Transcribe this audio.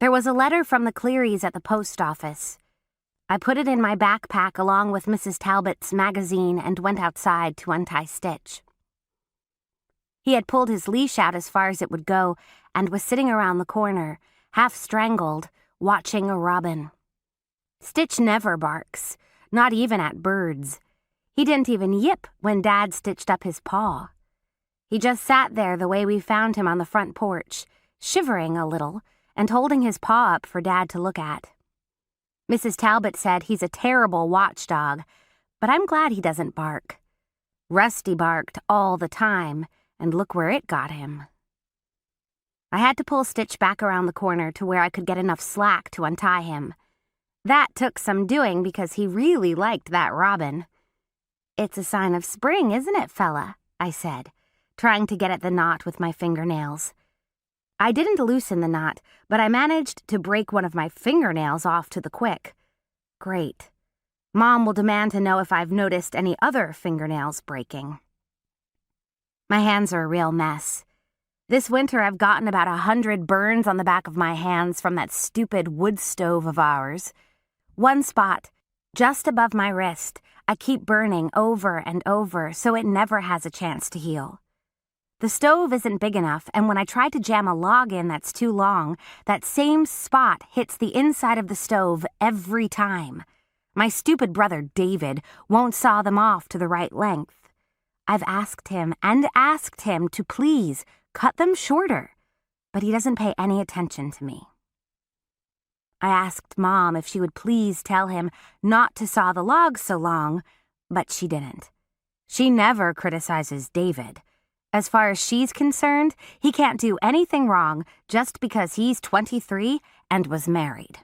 There was a letter from the Clearys at the post office. I put it in my backpack along with Mrs. Talbot's magazine and went outside to untie Stitch. He had pulled his leash out as far as it would go and was sitting around the corner, half strangled, watching a robin. Stitch never barks, not even at birds. He didn't even yip when Dad stitched up his paw. He just sat there the way we found him on the front porch, shivering a little and holding his paw up for Dad to look at. Mrs. Talbot said he's a terrible watchdog, but I'm glad he doesn't bark. Rusty barked all the time, and look where it got him. I had to pull Stitch back around the corner to where I could get enough slack to untie him. That took some doing because he really liked that robin. "It's a sign of spring, isn't it, fella?" I said, trying to get at the knot with my fingernails. I didn't loosen the knot, but I managed to break one of my fingernails off to the quick. Great. Mom will demand to know if I've noticed any other fingernails breaking. My hands are a real mess. This winter I've gotten about 100 burns on the back of my hands from that stupid wood stove of ours. One spot, just above my wrist, I keep burning over and over so it never has a chance to heal. The stove isn't big enough, and when I try to jam a log in that's too long, that same spot hits the inside of the stove every time. My stupid brother David won't saw them off to the right length. I've asked him to please cut them shorter, but he doesn't pay any attention to me. I asked Mom if she would please tell him not to saw the logs so long, but she didn't. She never criticizes David. As far as she's concerned, he can't do anything wrong just because he's 23 and was married.